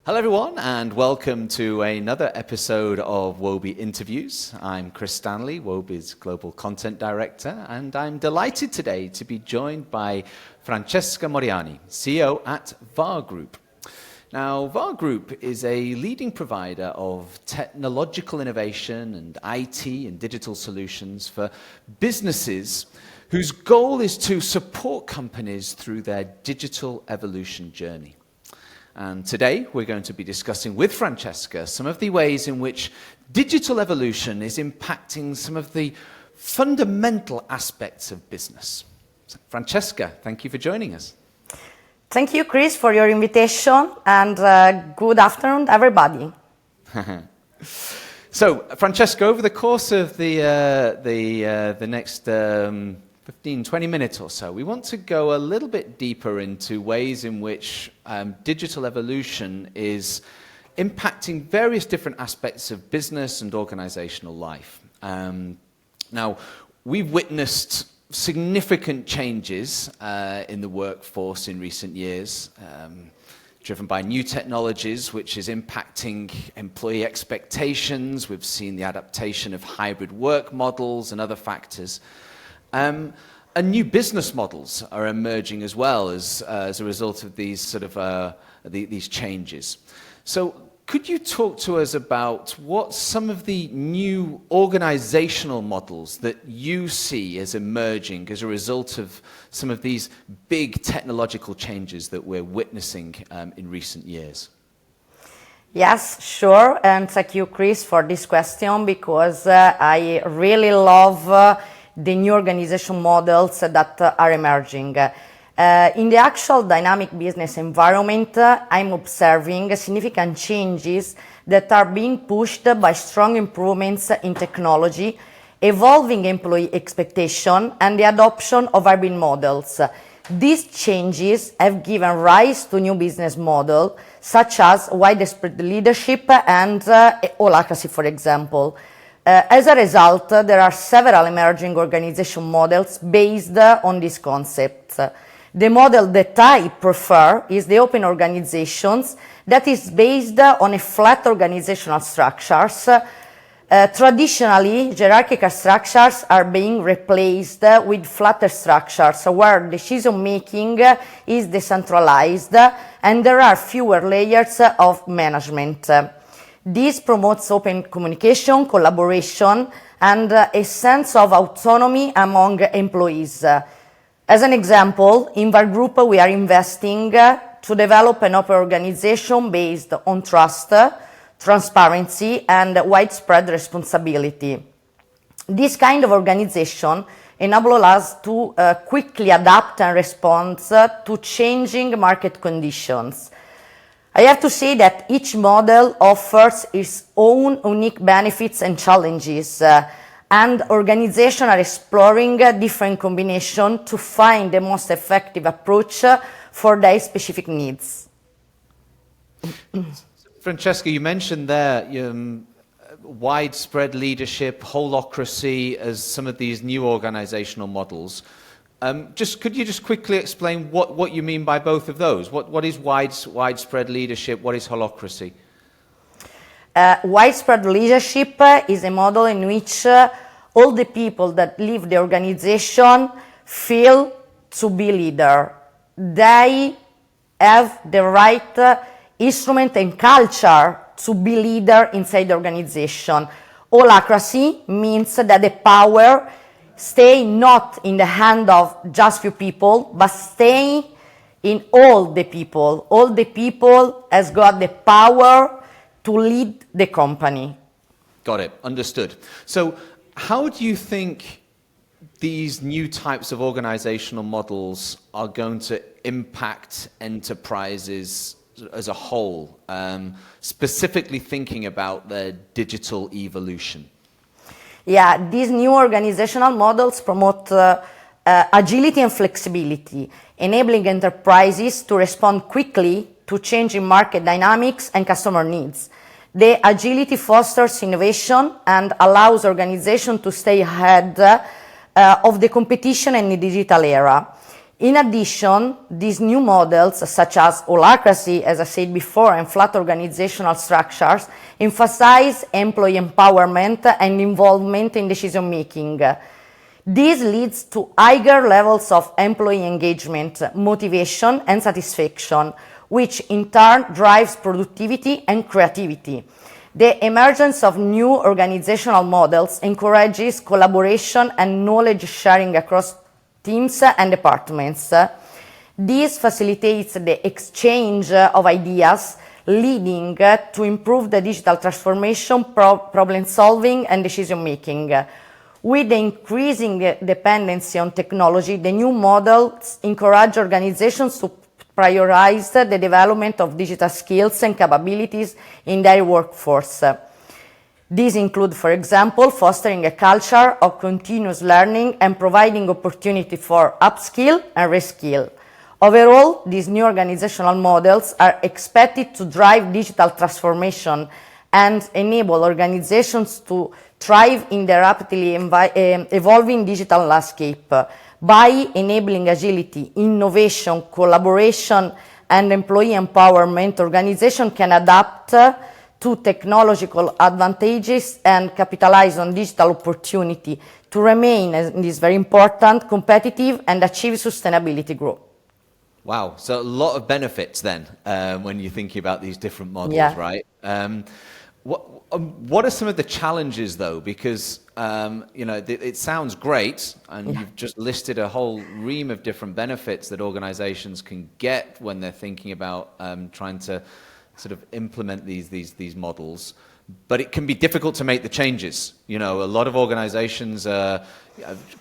Hello everyone and welcome to another episode of WOBI Interviews. I'm Chris Stanley, WOBI's Global Content Director, and I'm delighted today to be joined by Francesca Moriani, CEO at VAR Group. Now, VAR Group is a leading provider of technological innovation and IT and digital solutions for businesses whose goal is to support companies through their digital evolution journey. And today we're going to be discussing with Francesca some of the ways in which digital evolution is impacting some of the fundamental aspects of business. So, Francesca, thank you for joining us. Thank you, Chris, for your invitation, and good afternoon, everybody. So, Francesca, over the course of the next 15, 20 minutes or so, we want to go a little bit deeper into ways in which digital evolution is impacting various different aspects of business and organizational life. Now, we've witnessed significant changes in the workforce in recent years, driven by new technologies, which is impacting employee expectations. We've seen the adaptation of hybrid work models and other factors. And new business models are emerging as well as a result of these sort of these changes. So could you talk to us about what some of the new organizational models that you see as emerging as a result of some of these big technological changes that we're witnessing in recent years? Yes, sure, and thank you, Chris, for this question, because I really love the new organization models that are emerging. In the actual dynamic business environment, I'm observing significant changes that are being pushed by strong improvements in technology, evolving employee expectation, and the adoption of hybrid models. These changes have given rise to new business models, such as widespread leadership and holacracy, for example. As a result, there are several emerging organization models based on these concepts. The model that I prefer is the open organizations that is based on a flat organizational structures. Traditionally, hierarchical structures are being replaced with flatter structures where decision-making is decentralized and there are fewer layers of management. This promotes open communication, collaboration, and a sense of autonomy among employees. As an example, in VAR Group, we are investing to develop an open organization based on trust, transparency, and widespread responsibility. This kind of organization enables us to quickly adapt and respond to changing market conditions. I have to say that each model offers its own unique benefits and challenges, and organizations are exploring different combinations to find the most effective approach for their specific needs. Francesca, you mentioned there widespread leadership, holacracy as some of these new organizational models. Could you just quickly explain what you mean by both of those? What is widespread leadership? What is holacracy? Widespread leadership is a model in which all the people that leave the organization feel to be leader. They have the right instrument and culture to be leader inside the organization. Holacracy means that the power stay not in the hand of just few people, but stay in all the people. All the people has got the power to lead the company. Got it. Understood. So how do you think these new types of organizational models are going to impact enterprises as a whole, specifically thinking about their digital evolution? Yeah, these new organizational models promote agility and flexibility, enabling enterprises to respond quickly to changing market dynamics and customer needs. The agility fosters innovation and allows organizations to stay ahead of the competition in the digital era. In addition, these new models, such as holacracy, as I said before, and flat organizational structures, emphasize employee empowerment and involvement in decision making. This leads to higher levels of employee engagement, motivation, and satisfaction, which in turn drives productivity and creativity. The emergence of new organizational models encourages collaboration and knowledge sharing across teams and departments. This facilitates the exchange of ideas, leading to improved digital transformation, problem solving, and decision making. With the increasing dependency on technology, the new models encourage organizations to prioritize the development of digital skills and capabilities in their workforce. These include, for example, fostering a culture of continuous learning and providing opportunity for upskill and reskill. Overall, these new organizational models are expected to drive digital transformation and enable organizations to thrive in the rapidly evolving digital landscape. By enabling agility, innovation, collaboration, and employee empowerment, organizations can adapt to technological advantages and capitalize on digital opportunity to remain, and this is very important, competitive and achieve sustainability growth. Wow, so a lot of benefits then when you're thinking about these different models, right? What are some of the challenges though? Because it sounds great, and you've just listed a whole ream of different benefits that organizations can get when they're thinking about trying to sort of implement these models. But it can be difficult to make the changes. A lot of organizations are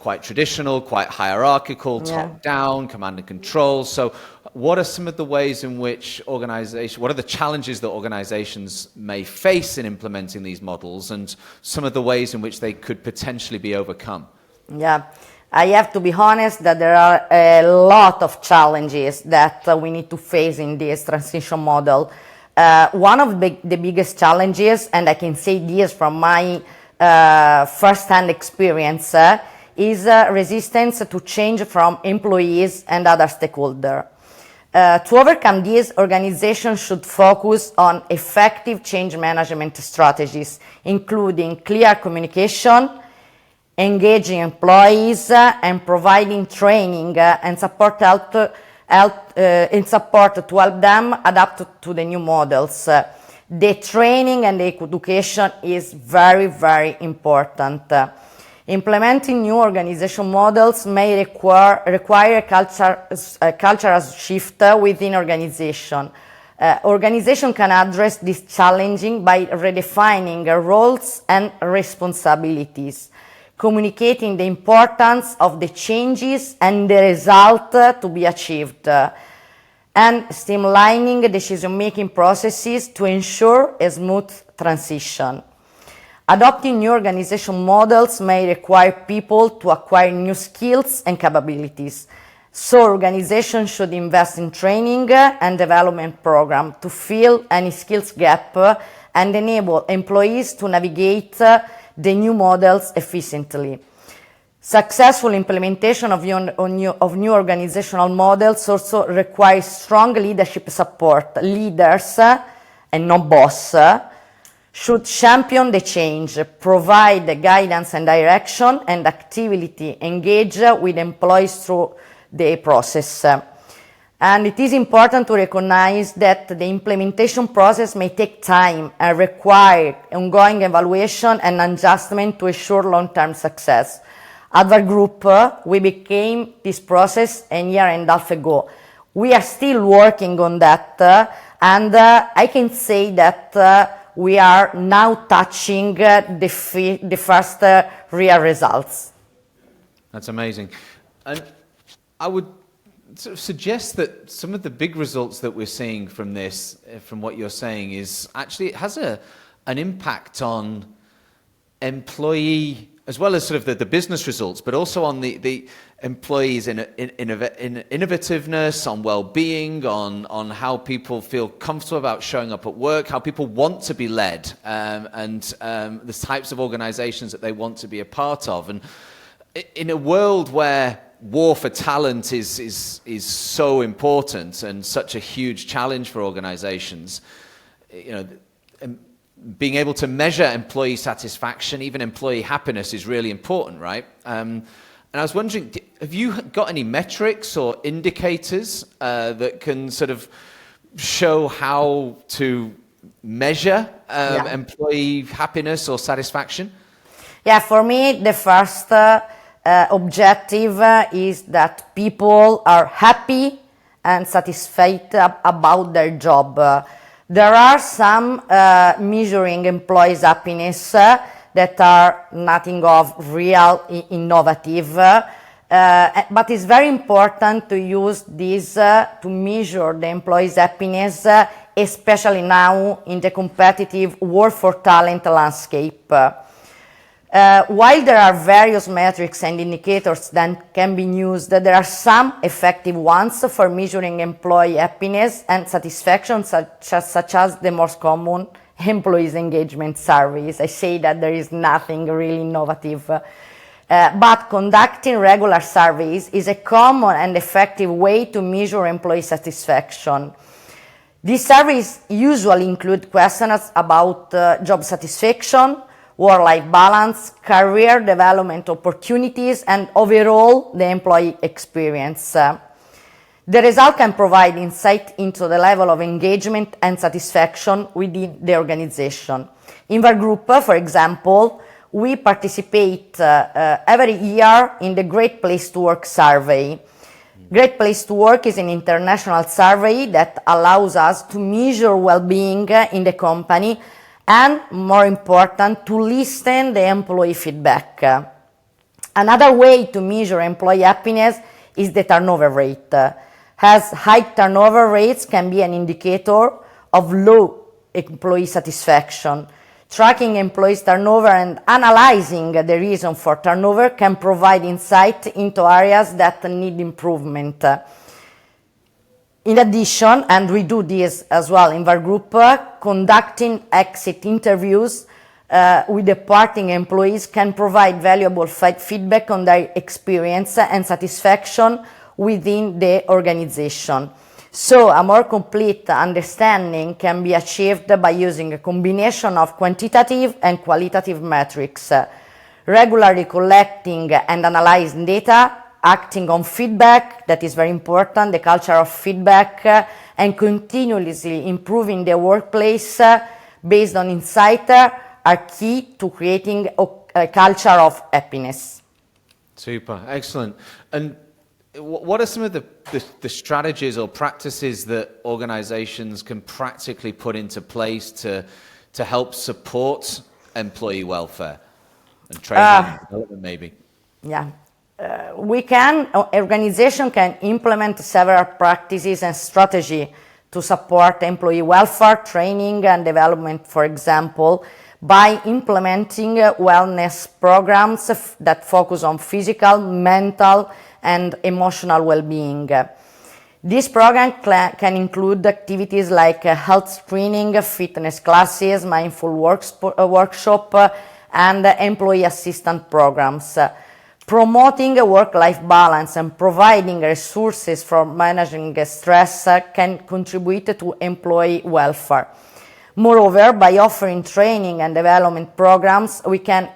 quite traditional, quite hierarchical, top down, command and control. So what are some of the ways in which what are the challenges that organizations may face in implementing these models, and some of the ways in which they could potentially be overcome? Yeah, I have to be honest that there are a lot of challenges that we need to face in this transition model. One of the biggest challenges, and I can say this from my first-hand experience, is resistance to change from employees and other stakeholders. To overcome this, organizations should focus on effective change management strategies, including clear communication, engaging employees, and providing training and support to help them adapt to the new models. The training and the education is very, very important. Implementing new organization models may require a cultural shift within organization. Organization can address this challenging by redefining roles and responsibilities, communicating the importance of the changes and the result to be achieved, and streamlining decision-making processes to ensure a smooth transition. Adopting new organization models may require people to acquire new skills and capabilities. So organizations should invest in training and development programs to fill any skills gap and enable employees to navigate the new models efficiently. Successful implementation of new organizational models also requires strong leadership support. Leaders, and not boss, should champion the change, provide the guidance and direction, and actively engage with employees through the process. And it is important to recognize that the implementation process may take time and require ongoing evaluation and adjustment to ensure long-term success. At our group, we began this process a year and a half ago. We are still working on that, and I can say that we are now touching the first real results. That's amazing. And I would sort of suggest that some of the big results that we're seeing from this, from what you're saying, is actually it has an impact on employee, as well as sort of the business results, but also on the employees in innovativeness, on well-being, on how people feel comfortable about showing up at work, how people want to be led, and the types of organizations that they want to be a part of. And in a world where war for talent is so important and such a huge challenge for organizations. You know, being able to measure employee satisfaction, even employee happiness, is really important, right? And I was wondering, have you got any metrics or indicators that can sort of show how to measure employee happiness or satisfaction? Yeah, for me, the first objective is that people are happy and satisfied about their job. There are some measuring employees' happiness that are nothing of real innovative, but it's very important to use this to measure the employees' happiness, especially now in the competitive war for talent landscape. While there are various metrics and indicators that can be used, there are some effective ones for measuring employee happiness and satisfaction, such as the most common employees engagement surveys. I say that there is nothing really innovative, but conducting regular surveys is a common and effective way to measure employee satisfaction. These surveys usually include questions about job satisfaction, work-life balance, career development opportunities, and overall the employee experience. The result can provide insight into the level of engagement and satisfaction within the organization. In our group, for example, we participate every year in the Great Place to Work survey. Great Place to Work is an international survey that allows us to measure well-being in the company and, more important, to listen the employee feedback. Another way to measure employee happiness is the turnover rate, as high turnover rates can be an indicator of low employee satisfaction. Tracking employees' turnover and analyzing the reason for turnover can provide insight into areas that need improvement. In addition, and we do this as well in our group, conducting exit interviews with departing employees can provide valuable feedback on their experience and satisfaction within the organization. So a more complete understanding can be achieved by using a combination of quantitative and qualitative metrics, regularly collecting and analyzing data, acting on feedback, that is very important, the culture of feedback, and continuously improving the workplace based on insight are key to creating a culture of happiness. Super, excellent. And what are some of the strategies or practices that organizations can practically put into place to help support employee welfare and training and development maybe? Yeah. Organization can implement several practices and strategy to support employee welfare, training and development, for example, by implementing wellness programs that focus on physical, mental, and emotional well-being. This program can include activities like health screening, fitness classes, mindful workshop, and employee assistance programs. Promoting a work-life balance and providing resources for managing stress can contribute to employee welfare. Moreover, by offering training and development programs, we can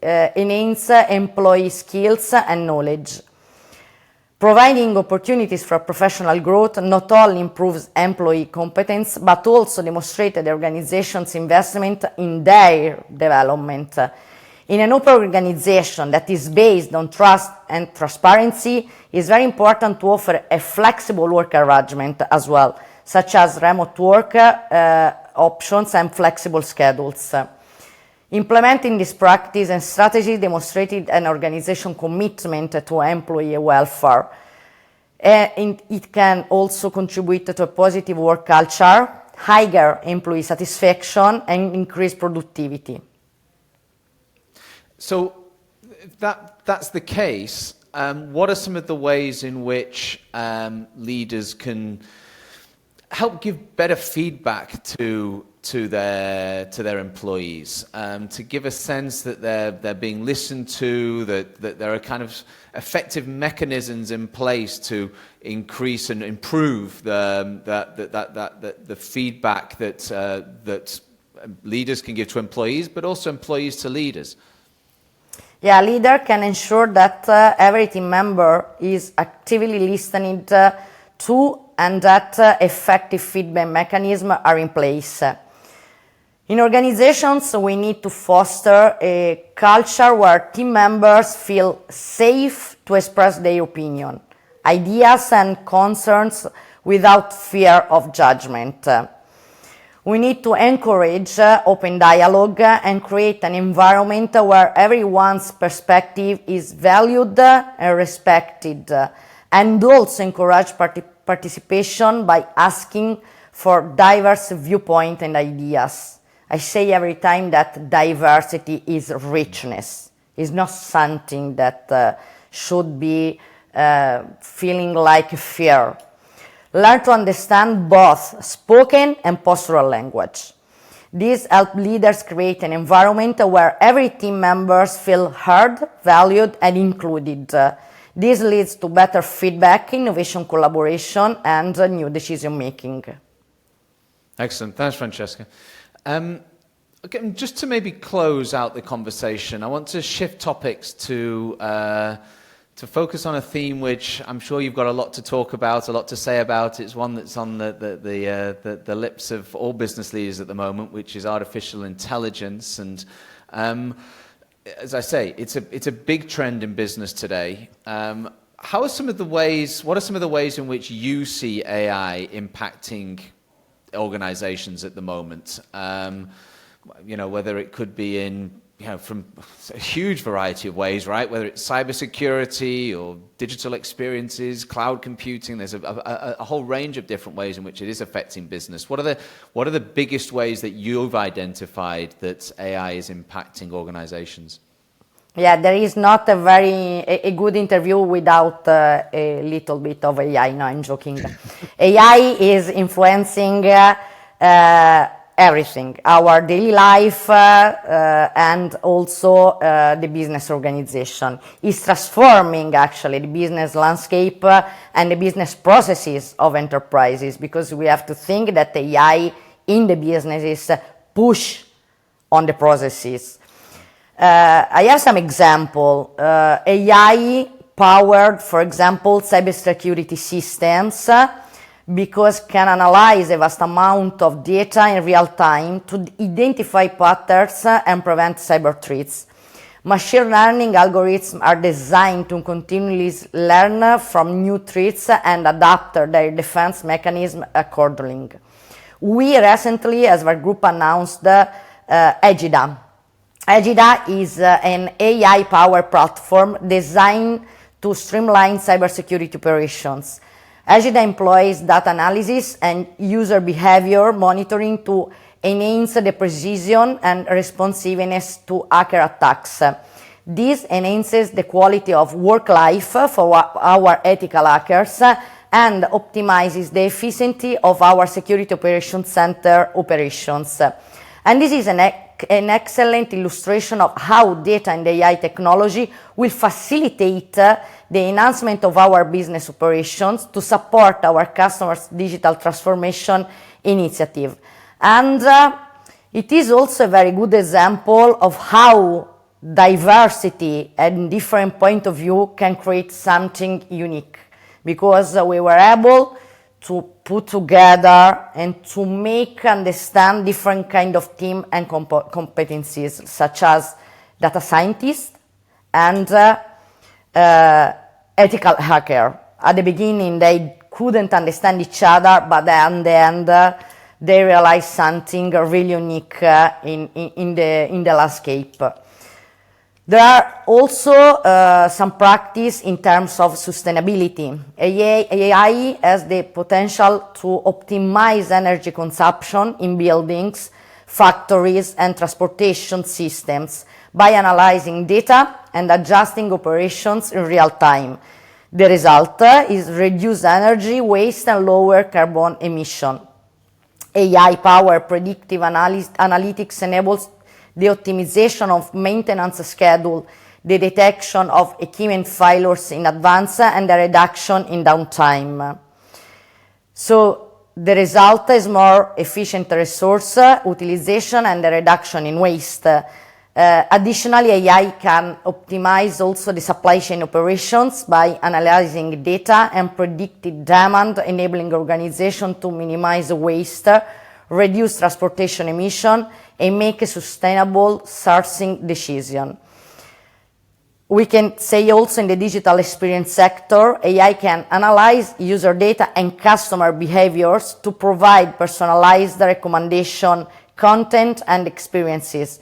enhance employee skills and knowledge. Providing opportunities for professional growth not only improves employee competence, but also demonstrates the organization's investment in their development. In an open organization that is based on trust and transparency, it's very important to offer a flexible work arrangement as well, such as remote work options and flexible schedules. Implementing this practice and strategy demonstrated an organization commitment to employee welfare. And it can also contribute to a positive work culture, higher employee satisfaction, and increased productivity. So if that's the case, what are some of the ways in which leaders can help give better feedback to their employees, to give a sense that they're being listened to, that there are kind of effective mechanisms in place to increase and improve the feedback that leaders can give to employees, but also employees to leaders. Yeah, a leader can ensure that every team member is actively listening to and that effective feedback mechanisms are in place. In organizations, we need to foster a culture where team members feel safe to express their opinion, ideas and concerns without fear of judgment. We need to encourage open dialogue and create an environment where everyone's perspective is valued and respected, and also encourage participation by asking for diverse viewpoints and ideas. I say every time that diversity is richness. It's not something that should be feeling like fear. Learn to understand both spoken and postural language. These help leaders create an environment where every team members feel heard, valued, and included. This leads to better feedback, innovation, collaboration, and new decision making. Excellent. Thanks, Francesca. Okay, just to maybe close out the conversation, I want to shift topics to focus on a theme which I'm sure you've got a lot to talk about, a lot to say about. It's one that's on the lips of all business leaders at the moment, which is artificial intelligence. And as I say, it's a big trend in business today. What are some of the ways in which you see AI impacting organizations at the moment? Whether it could be in from a huge variety of ways, right? Whether it's cybersecurity or digital experiences, cloud computing, there's a whole range of different ways in which it is affecting business. What are the biggest ways that you've identified that AI is impacting organizations? Yeah, there is not a good interview without a little bit of AI. No, I'm joking. AI is influencing everything, our daily life and also the business organization. It's transforming actually the business landscape and the business processes of enterprises, because we have to think that AI in the businesses push on the processes. I have some example. AI powered, for example, cybersecurity systems, because can analyze a vast amount of data in real time to identify patterns and prevent cyber threats. Machine learning algorithms are designed to continually learn from new threats and adapt their defense mechanism accordingly. We recently, as our group, announced Egida. Egida is an AI-powered platform designed to streamline cybersecurity operations. Egida employs data analysis and user behavior monitoring to enhance the precision and responsiveness to hacker attacks. This enhances the quality of work life for our ethical hackers and optimizes the efficiency of our security operations center operations. And this is an excellent illustration of how data and AI technology will facilitate the enhancement of our business operations to support our customers' digital transformation initiative. And it is also a very good example of how diversity and different point of view can create something unique, because we were able to put together and to make understand different kind of team and competencies, such as data scientists and ethical hacker. At the beginning, they couldn't understand each other, but then in the end, they realized something really unique in the landscape. There are also some practice in terms of sustainability. AI has the potential to optimize energy consumption in buildings, factories, and transportation systems by analyzing data and adjusting operations in real time. The result is reduced energy waste and lower carbon emission. AI-powered predictive analytics enables the optimization of maintenance schedule, the detection of equipment failures in advance, and the reduction in downtime. So the result is more efficient resource utilization and the reduction in waste. Additionally, AI can optimize also the supply chain operations by analyzing data and predicted demand, enabling organizations to minimize waste, reduce transportation emission, and make a sustainable sourcing decision. We can say also in the digital experience sector, AI can analyze user data and customer behaviors to provide personalized recommendation, content, and experiences.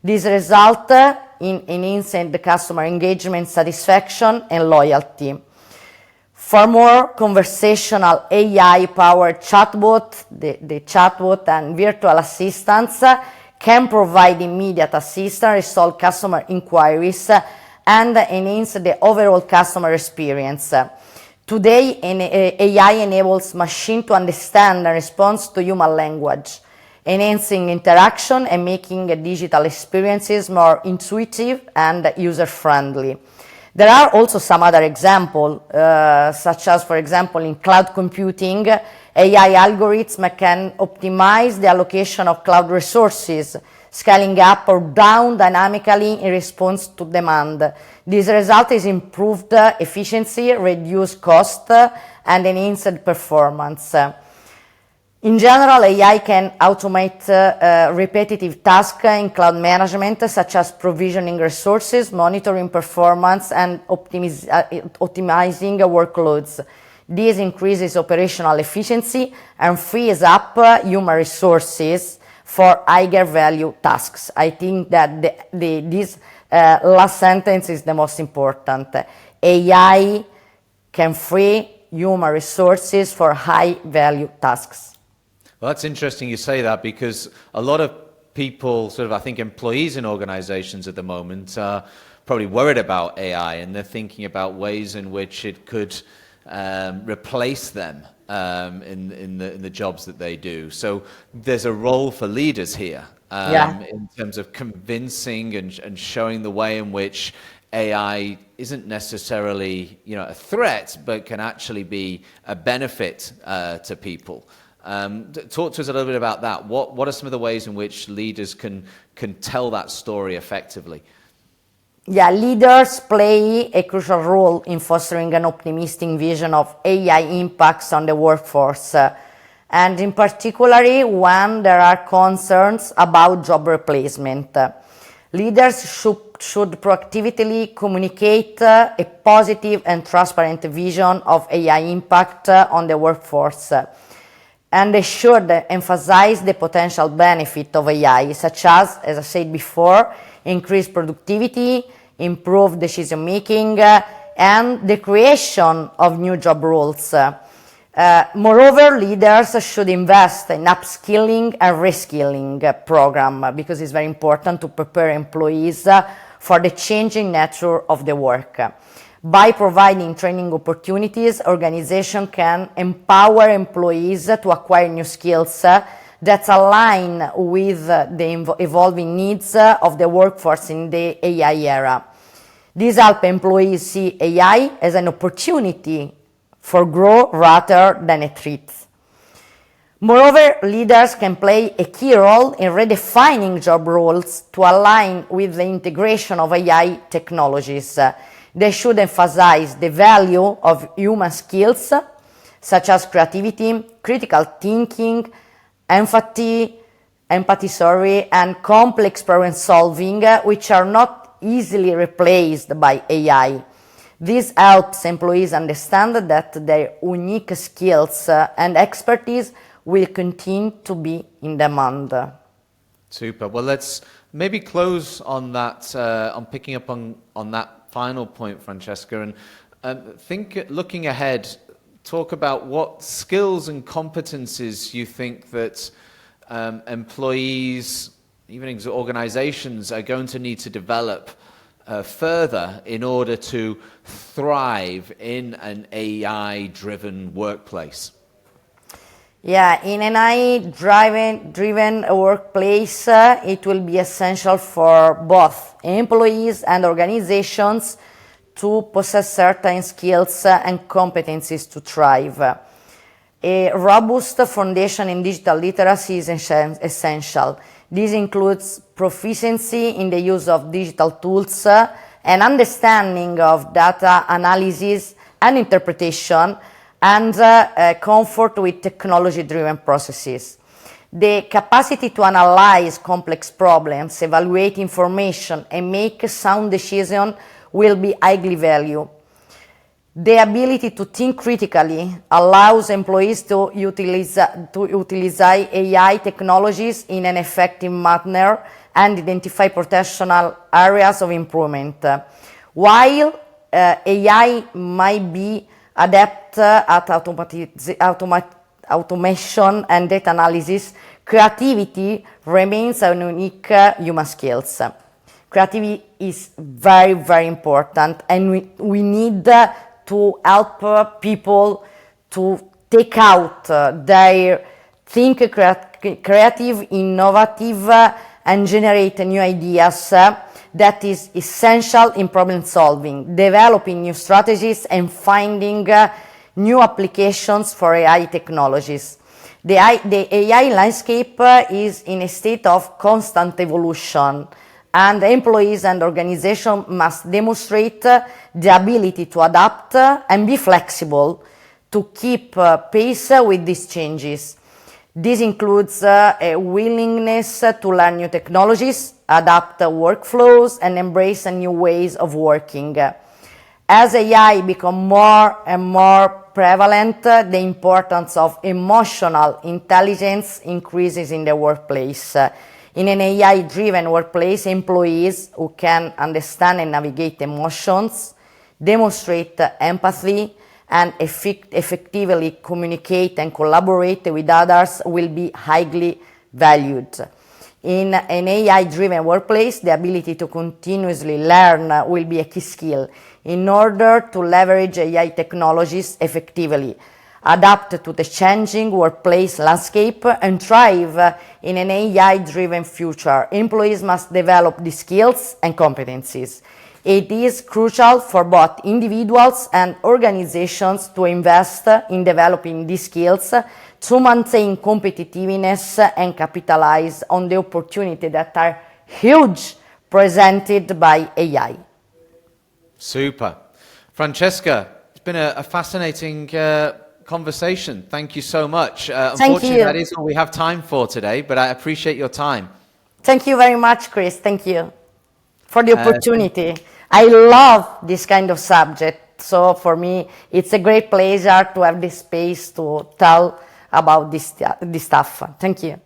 This result in enhancing the customer engagement, satisfaction, and loyalty. For more conversational AI-powered chatbot, the chatbot and virtual assistants can provide immediate assistance, resolve customer inquiries, and enhance the overall customer experience. Today, AI enables machine to understand and respond to human language, enhancing interaction and making digital experiences more intuitive and user-friendly. There are also some other examples, such as, for example, in cloud computing, AI algorithms can optimize the allocation of cloud resources, scaling up or down dynamically in response to demand. This result is improved efficiency, reduced cost, and enhanced performance. In general, AI can automate repetitive tasks in cloud management, such as provisioning resources, monitoring performance, and optimizing workloads. This increases operational efficiency and frees up human resources for higher value tasks. I think that this last sentence is the most important. AI can free human resources for high value tasks. Well, that's interesting you say that, because a lot of people, sort of, I think, employees in organizations at the moment are probably worried about AI, and they're thinking about ways in which it could replace them in the jobs that they do. So there's a role for leaders here in terms of convincing and showing the way in which AI isn't necessarily, a threat, but can actually be a benefit to people. Talk to us a little bit about that. What are some of the ways in which leaders can tell that story effectively? Yeah, leaders play a crucial role in fostering an optimistic vision of AI impacts on the workforce, and in particular when there are concerns about job replacement. Leaders should proactively communicate a positive and transparent vision of AI impact on the workforce. And they should emphasize the potential benefit of AI, such as I said before, increased productivity, improved decision-making, and the creation of new job roles. Moreover, leaders should invest in upskilling and reskilling program, because it's very important to prepare employees for the changing nature of the work. By providing training opportunities, organizations can empower employees to acquire new skills that align with the evolving needs of the workforce in the AI era. This helps employees see AI as an opportunity for growth rather than a threat. Moreover, leaders can play a key role in redefining job roles to align with the integration of AI technologies. They should emphasize the value of human skills, such as creativity, critical thinking, empathy, and complex problem solving, which are not easily replaced by AI. This helps employees understand that their unique skills and expertise will continue to be in demand. Super. Well, let's maybe close on that, on picking up on that final point, Francesca, and looking ahead, talk about what skills and competencies you think that employees, even organizations, are going to need to develop further in order to thrive in an AI-driven workplace. Yeah, in an AI-driven workplace, it will be essential for both employees and organizations to possess certain skills and competencies to thrive. A robust foundation in digital literacy is essential. This includes proficiency in the use of digital tools, an understanding of data analysis and interpretation, and comfort with technology-driven processes. The capacity to analyze complex problems, evaluate information, and make sound decisions will be highly valued. The ability to think critically allows employees to utilize AI technologies in an effective manner and identify potential areas of improvement. While AI might be adept at automation and data analysis, creativity remains a unique human skills. Creativity is very, very important, and we need to help people to take out their creative, innovative, and generate new ideas. That is essential in problem solving, developing new strategies, and finding new applications for AI technologies. The AI landscape is in a state of constant evolution, and employees and organizations must demonstrate the ability to adapt and be flexible to keep pace with these changes. This includes a willingness to learn new technologies, adapt workflows, and embrace new ways of working. As AI becomes more and more prevalent, the importance of emotional intelligence increases in the workplace. In an AI-driven workplace, employees who can understand and navigate emotions, demonstrate empathy, and effectively communicate and collaborate with others will be highly valued. In an AI-driven workplace, the ability to continuously learn will be a key skill in order to leverage AI technologies effectively, adapt to the changing workplace landscape, and thrive in an AI-driven future. Employees must develop the skills and competencies. It is crucial for both individuals and organizations to invest in developing these skills to maintain competitiveness and capitalize on the opportunities that are huge presented by AI. Super. Francesca, it's been a fascinating conversation. Thank you so much. Unfortunately, that is all we have time for today, but I appreciate your time. Thank you very much, Chris. Thank you for the opportunity. I love this kind of subject, so for me it's a great pleasure to have this space to tell about this stuff. Thank you.